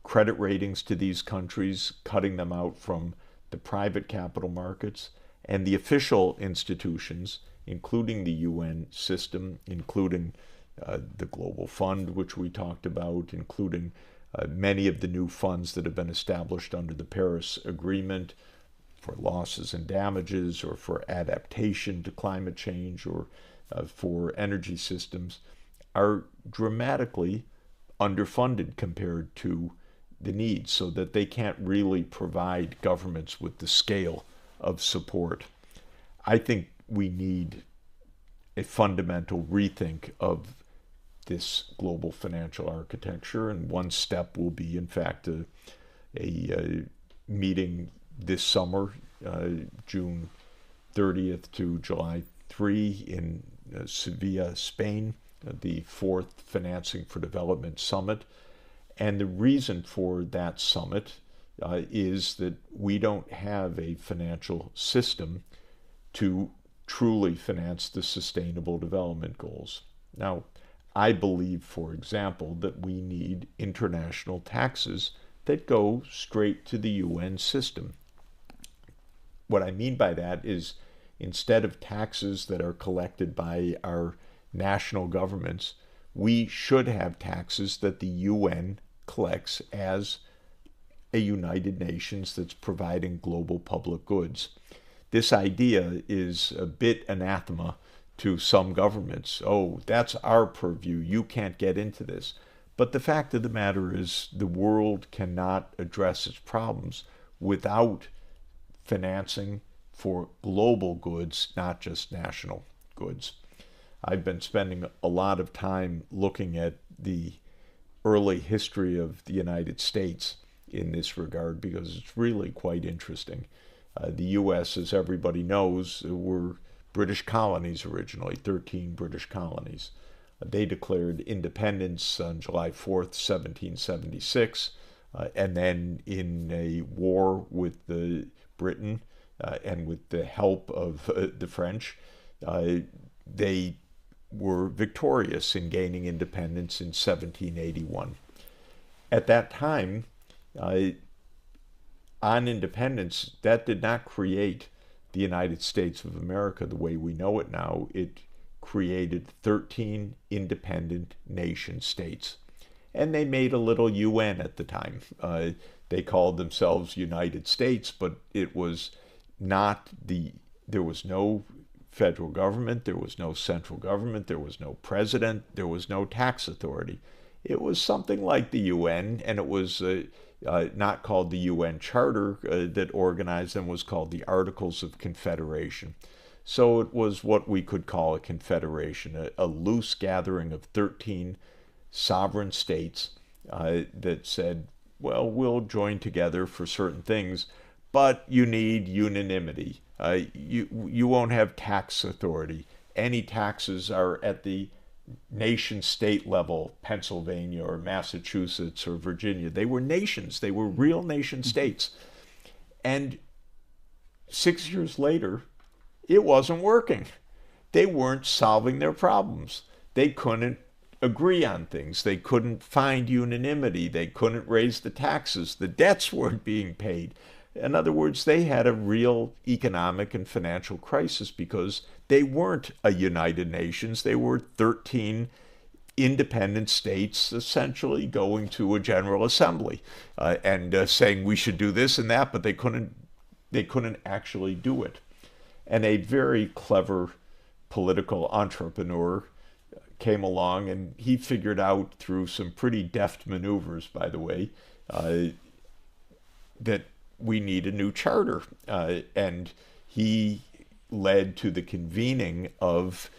credit ratings to these countries, cutting them out from the private capital markets, and the official institutions, including the UN system, including the Global Fund, which we talked about, including many of the new funds that have been established under the Paris Agreement for losses and damages, or for adaptation to climate change, or for energy systems, are dramatically underfunded compared to the needs, so that they can't really provide governments with the scale of support. I think we need a fundamental rethink of this global financial architecture, and one step will be, in fact, a meeting this summer, June 30th to July 3 in Sevilla, Spain, the 4th Financing for Development Summit. And the reason for that summit is that we don't have a financial system to truly finance the Sustainable Development Goals. Now, I believe, for example, that we need international taxes that go straight to the UN system. What I mean by that is, instead of taxes that are collected by our national governments, we should have taxes that the UN collects as a United Nations that's providing global public goods. This idea is a bit anathema to some governments. Oh, that's our purview. You can't get into this. But the fact of the matter is, the world cannot address its problems without financing for global goods, not just national goods. I've been spending a lot of time looking at the early history of the United States in this regard, because it's really quite interesting. The U.S., as everybody knows, were British colonies originally, 13 British colonies. They declared independence on July 4th, 1776, and then in a war with Britain and with the help of the French, they were victorious in gaining independence in 1781. At that time, on independence, that did not create the United States of America the way we know it now. It created 13 independent nation states. And they made a little UN at the time. They called themselves United States, but it was not there was no federal government, there was no central government, there was no president, there was no tax authority. It was something like the UN, and it was not called the UN Charter that organized them, was called the Articles of Confederation. So it was what we could call a confederation, a loose gathering of 13 sovereign states that said, well, we'll join together for certain things, but you need unanimity. You won't have tax authority. Any taxes are at the nation state level, Pennsylvania or Massachusetts or Virginia. They were nations. They were real nation states. And 6 years later, it wasn't working. They weren't solving their problems. They couldn't agree on things. They couldn't find unanimity. They couldn't raise the taxes. The debts weren't being paid. In other words, they had a real economic and financial crisis because they weren't a United Nations. They were 13 independent states essentially going to a General Assembly and saying we should do this and that, but they couldn't actually do it. And a very clever political entrepreneur came along, and he figured out through some pretty deft maneuvers, by the way, that we need a new charter. And he led to the convening of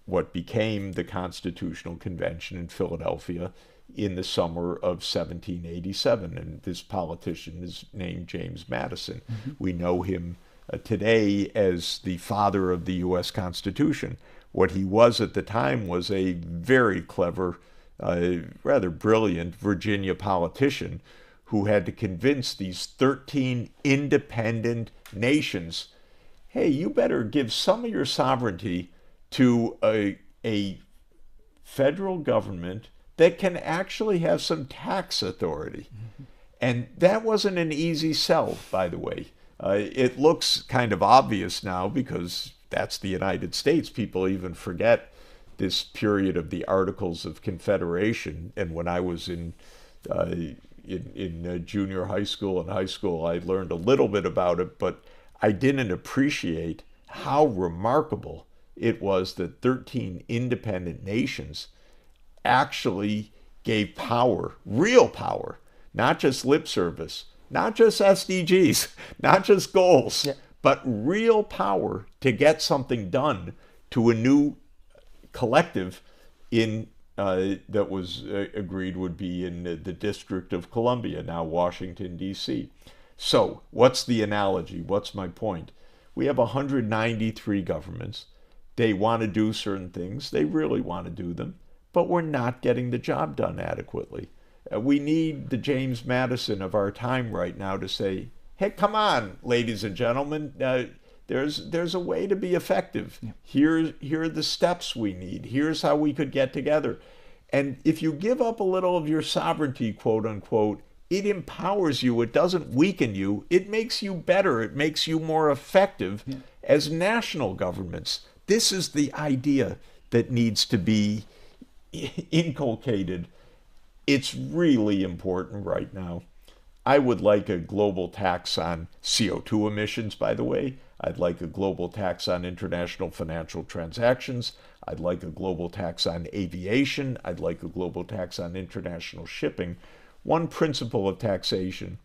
what became the Constitutional Convention in Philadelphia in the summer of 1787. And this politician is named James Madison. Mm-hmm. We know him today as the father of the U.S. Constitution. What he was at the time was a very clever, rather brilliant Virginia politician who had to convince these 13 independent nations, hey, you better give some of your sovereignty to a federal government that can actually have some tax authority. Mm-hmm. And that wasn't an easy sell, by the way. It looks kind of obvious now because that's the United States. People even forget this period of the Articles of Confederation. And when I was in junior high school and high school, I learned a little bit about it, but I didn't appreciate how remarkable it was that 13 independent nations actually gave power, real power, not just lip service, not just SDGs, not just goals, but real power to get something done to a new collective in that was agreed would be in the District of Columbia, now Washington, D.C. So what's the analogy? What's my point? We have 193 governments. They want to do certain things. They really want to do them, but we're not getting the job done adequately. We need the James Madison of our time right now to say, hey, come on, ladies and gentlemen, there's a way to be effective. Yeah. Here are the steps we need. Here's how we could get together. And if you give up a little of your sovereignty, quote unquote, it empowers you. It doesn't weaken you. It makes you better. It makes you more effective as national governments. This is the idea that needs to be inculcated. It's really important right now. I would like a global tax on CO2 emissions, by the way. I'd like a global tax on international financial transactions. I'd like a global tax on aviation. I'd like a global tax on international shipping. One principle of taxation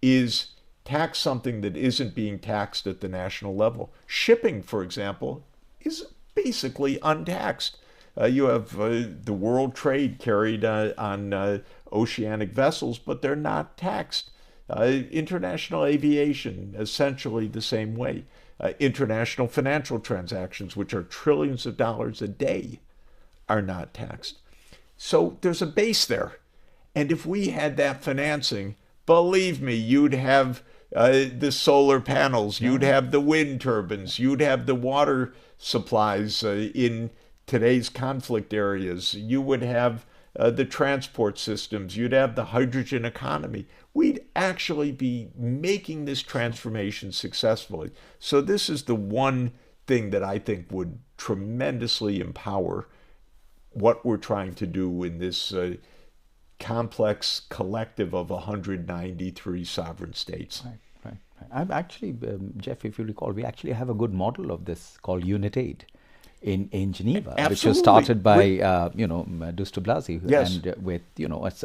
is tax something that isn't being taxed at the national level. Shipping, for example, is basically untaxed. You have the world trade carried on oceanic vessels, but they're not taxed. International aviation, essentially the same way. International financial transactions, which are trillions of dollars a day, are not taxed. So there's a base there. And if we had that financing, believe me, you'd have the solar panels, you'd have the wind turbines, you'd have the water supplies in today's conflict areas, you would have the transport systems, you'd have the hydrogen economy. We'd actually be making this transformation successfully. So this is the one thing that I think would tremendously empower what we're trying to do in this complex collective of 193 sovereign states. Right. I'm actually, Jeff, if you recall, we actually have a good model of this called Unit Aid in Geneva, Absolutely. Which was started by Dusto Blasi, yes. and with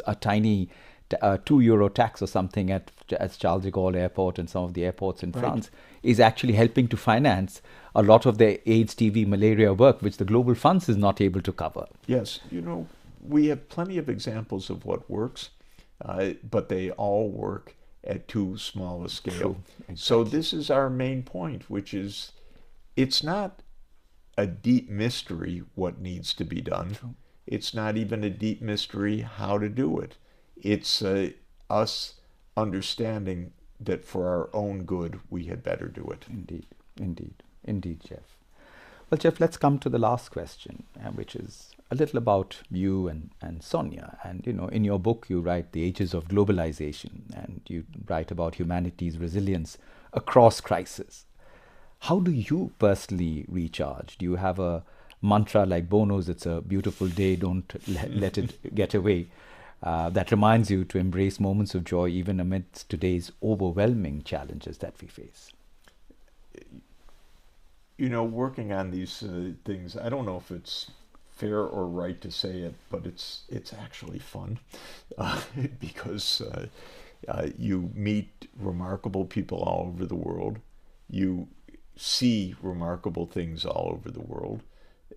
a tiny €2 tax or something at Charles de Gaulle Airport and some of the airports in France is actually helping to finance a lot of the AIDS, TB, malaria work, which the Global Funds is not able to cover. Yes, we have plenty of examples of what works, but they all work at too small a scale. True. Exactly. So this is our main point, which is it's not a deep mystery what needs to be done. True. It's not even a deep mystery how to do it. It's us understanding that for our own good, we had better do it. Indeed, Jeff. Well, Jeff, let's come to the last question, which is a little about you and Sonia. And, in your book, you write The Ages of Globalization, and you write about humanity's resilience across crisis. How do you personally recharge? Do you have a mantra like Bono's, "It's a beautiful day, don't let it get away," that reminds you to embrace moments of joy even amidst today's overwhelming challenges that we face? Working on these things, I don't know if it's fair or right to say it, but it's actually fun because you meet remarkable people all over the world. You see remarkable things all over the world.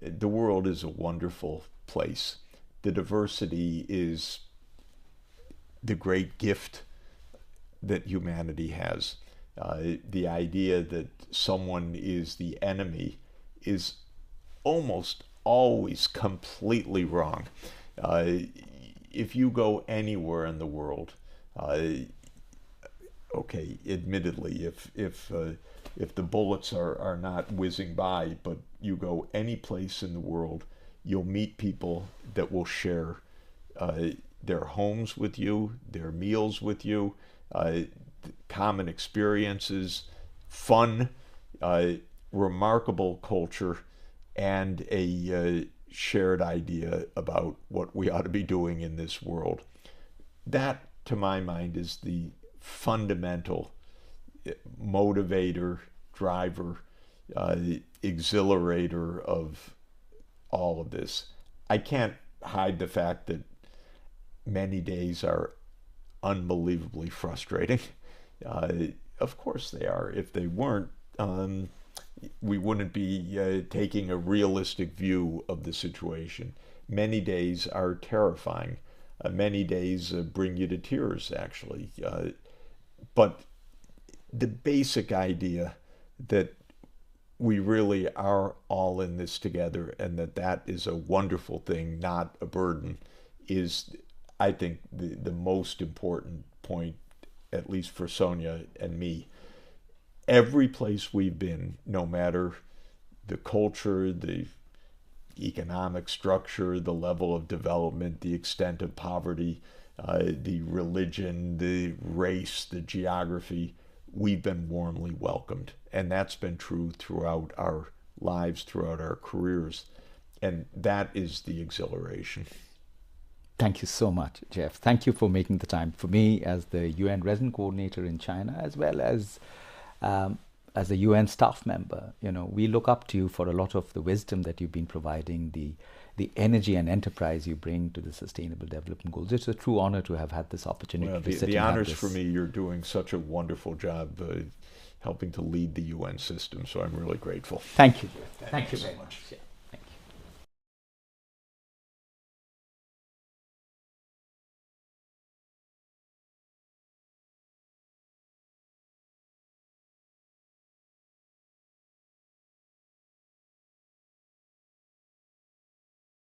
The world is a wonderful place. The diversity is the great gift that humanity has. The idea that someone is the enemy is almost always completely wrong. If you go anywhere in the world, okay, admittedly, if the bullets are not whizzing by, but you go any place in the world, you'll meet people that will share their homes with you, their meals with you, common experiences, fun, remarkable culture, and a shared idea about what we ought to be doing in this world. That, to my mind, is the fundamental motivator, driver, exhilarator of all of this. I can't hide the fact that many days are unbelievably frustrating. Of course they are. If they weren't, we wouldn't be taking a realistic view of the situation. Many days are terrifying. Many days bring you to tears, actually. But the basic idea that we really are all in this together and that is a wonderful thing, not a burden, is, I think, the most important point, at least for Sonia and me. Every place we've been, no matter the culture, the economic structure, the level of development, the extent of poverty, the religion, the race, the geography, we've been warmly welcomed. And that's been true throughout our lives, throughout our careers. And that is the exhilaration. Thank you so much, Jeff. Thank you for making the time for me as the UN resident coordinator in China, as well as a UN staff member. We look up to you for a lot of the wisdom that you've been providing, the energy and enterprise you bring to the Sustainable Development Goals. It's a true honor to have had this opportunity to sit and have this. The honors for me. You're doing such a wonderful job helping to lead the UN system, so I'm really grateful. Thank you. Thank you very much. Yeah.